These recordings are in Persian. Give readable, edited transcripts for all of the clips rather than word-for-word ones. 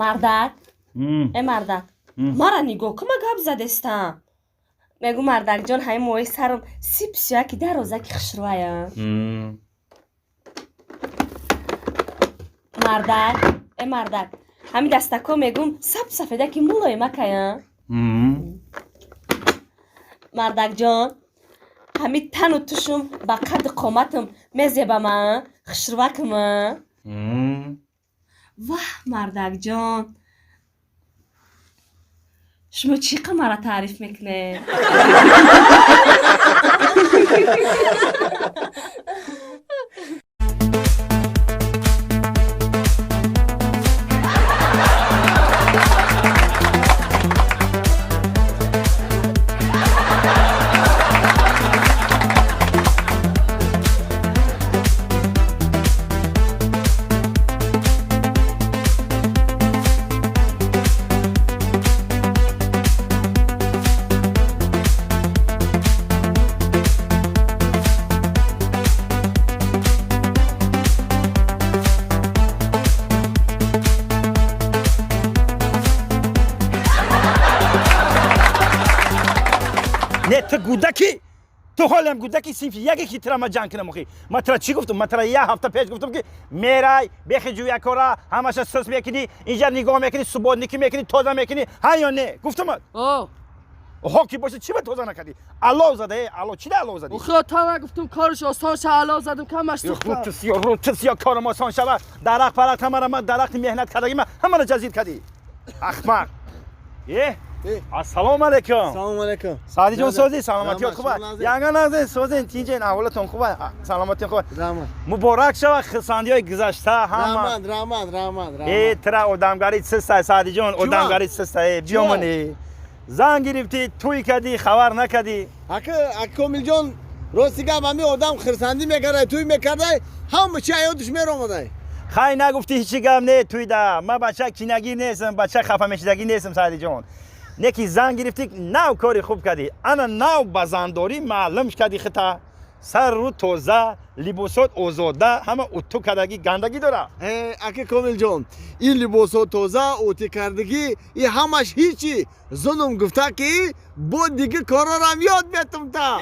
мардак мардак мара нигоҳ кун ма гап задестам мегӯ мардакҷон ҳаи моҳи сарам сипсияки дарозаки хушрӯая мардак мардак ҳами дастако мегӯм сафедаки мулоимакая мардакҷон ҳами тану тушум ба қадди қоматам мезебама хушрӯвакама ваҳ мардакҷон шумо чӣ қа мара таъриф мекунед نه تو گودکی تو حالم گودکی صنف یکی کی ترا ما جان کنم خی ما ترا چی گفتم ما ترا یه هفته پیش گفتم که میرای بخی جویا کارا همش سس میکنی اینجا نگاه میکنی صبح نکی میکنی تازه میکنی ها یا نه گفتم ها کی باشه چی به تازه نکردی الله زده الله چی ده الله زدی خدا تا نگفتم کارش آسان شه الله زدم کمش تو روتسیا کارم آسان شود درخت پرخت همه من درخت مهنت کردی من همه رو جزید کردی احمق السلام علیکم سلام علیکم سعدی جان سوزی سلامتی خوبه یانگا نازن سوزین تینجین احوالتون خوبه سلامتی خوبه مبارک شود خرسندی‌های گذشته همه رحمت ترا آدمگاری سست سعدی جان آدمگاری سست بیامونی زنگ گرفتی توی کردی خبر نکردی کامل جان راستی گم همین آدم خرسندی میکرده توی میکرده همه چی یادش میرامده خیلی نگفتی هیچی گم نه توی ده من بچه کینگی نیستم بچه خفه میشدگی نیستم سعدی جان نکی زنگ گرفتی نو کاری خوب کردی انا نو بزنداری معلوم کردی خطا سر رو توزه لباسات آزاده همه اتو کردگی گندگی داره اکی کامل جان این لباسات توزه اوتی کردگی این همش هیچی زنم گفته که با دیگه کارا رو هم یاد بیتم تا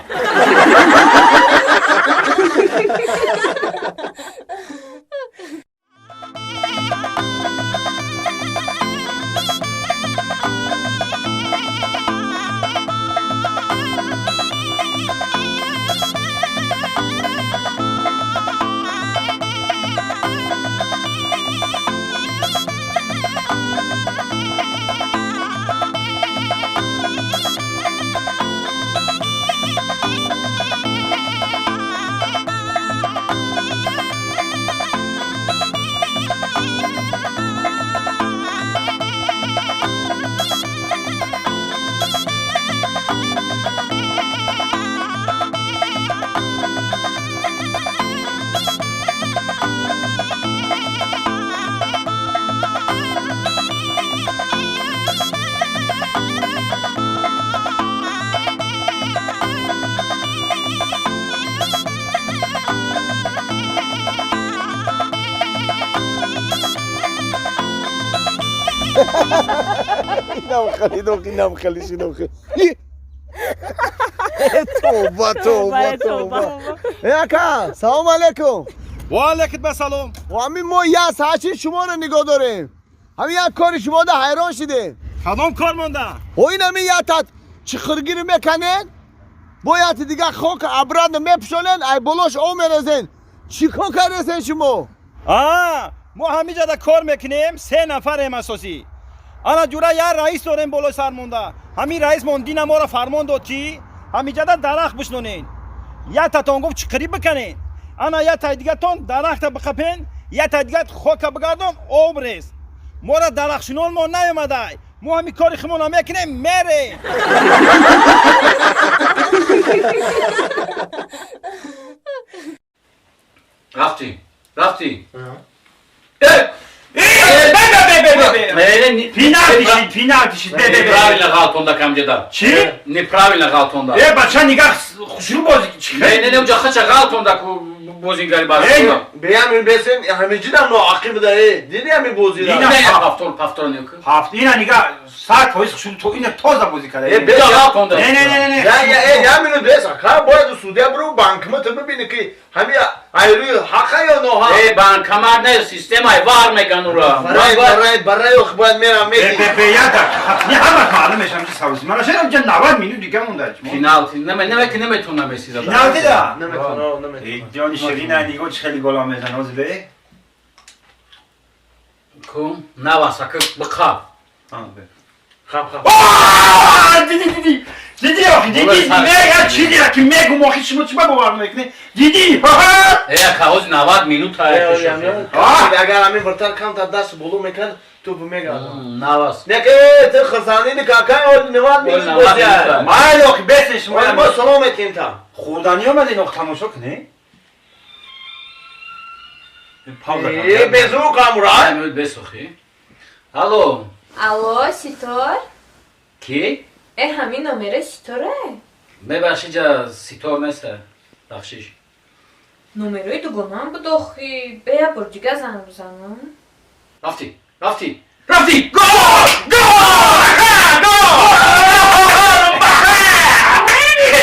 اینم خیلی شنوخه توبه اکا سلام علیکم و علیکم سلام و همین ما یه ساعتی شما رو نگاه داریم همین یک کار شما ده حیران شده کدام کار مونده و این همین یه تات چخرگیر میکنن باید دیگه خاک ابرد میپشونن ای بلاش او میرزن چی کار کردن شما ما همینجا ده کار میکنیم 3 نفریم اساسی انا جورا یه رئیس داریم بالای سر مونده همین رئیس موندین ما را فرمان داد که همینجا ده درخت بشنونین یه تاتون گفت چقری بکنین انا یه تا دیگه تون درخت بخپین یه تا دیگه خاک بگردم آب ریز ما را درخشنون ما نیومده ما همین کاری خمون میکنیم میره رفتی Пинальти шит. Неправильно галтонда камжеда. Чи? Неправильно галтонда. Бача нигах хушру бози. Не, уже хача галтонда ку بازیگری ای باشم بیامین بسین همیشه دم ناعقیب داره دیدی همی بازی دیدم. داره نه پافتور نیوک هفت اینا نگاه 100% شون تو این تازه بازی کرده ای نه بیا کنده نه یا منو بس کار باید سعودی برو بانک ما تو ببینی که همین ایروی حقا یا نه ای بان کمر نه سیستم ای وار میگن اورا برای اخ باید میرم میتی به یاد نه همه معلوم میشم که ساوسی من شاید اونجا 90 مینوت دیگه مونده فینال نمیتونم بسی داد فینال دیدا نمیتونم ای جان شیرین نگو خیلی گلا میزنه از به کم نواسک بخا خب دیدی آخی دیدی میگه چی دیگه که میگم آخی شما چی باور میکنی دیدی ای کاوز 90 مینوت های اگر همین برتر کم تا دست بولو میکرد تو بمیگه نواس نه که تو خرسانی دی کاکای اول نواد میگه بازی ما لوک بسش ما ما سلام میکنیم تا خودانی اومدی نقطه تماشا کنی ای بزو کامران نمیود بسخی الو الو سیتار؟ کی ای همین نمره سیتاره؟ ببخشی جا سیتور نیست بخشیش نمره دوگانه هم بداخی بیا برجیگه زنگ بزنم رفتی گل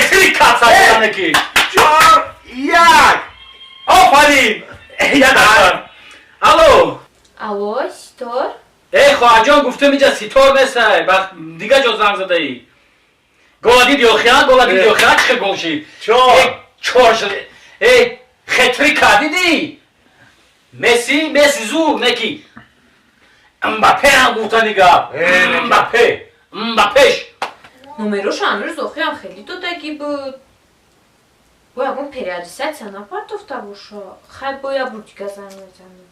خیلی کات زدن کی 4-1 آفرین یادم الو الو سیتار؟ ای خواهر جان گفته میجا سیتور نیست دیگه جا زنگ زده ای گولا دیدی چه گل شید چهار شده ای خطری که دیدی مسی زور نکی امباپه هم گفته نگاه امباپهش نمره امیر زخی هم خیلی دودگی بود باید اون پریادیست سنا پارتوفته باشه خیلی باید برجیگه زنگ بزنم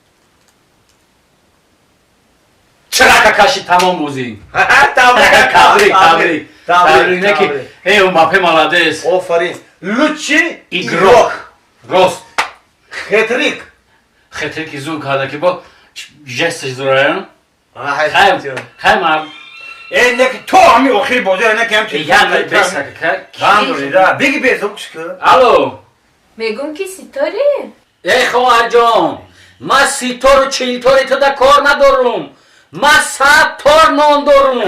چرا کشی تمام بوزی تبریک نکی ای امباپه مالادس آفرین لوچی ایگروک راست خطریک خطری که زور کرده که با جستش زورایان خیلی مرد ای نک تو همی آخری بازی نکم چی یعنی بسکه بگی بزو که الو میگم که سیتاری؟ ای خواهر جان ما 30 تا و 40 تا تو در کار ندارم ما 100 تا نان دارم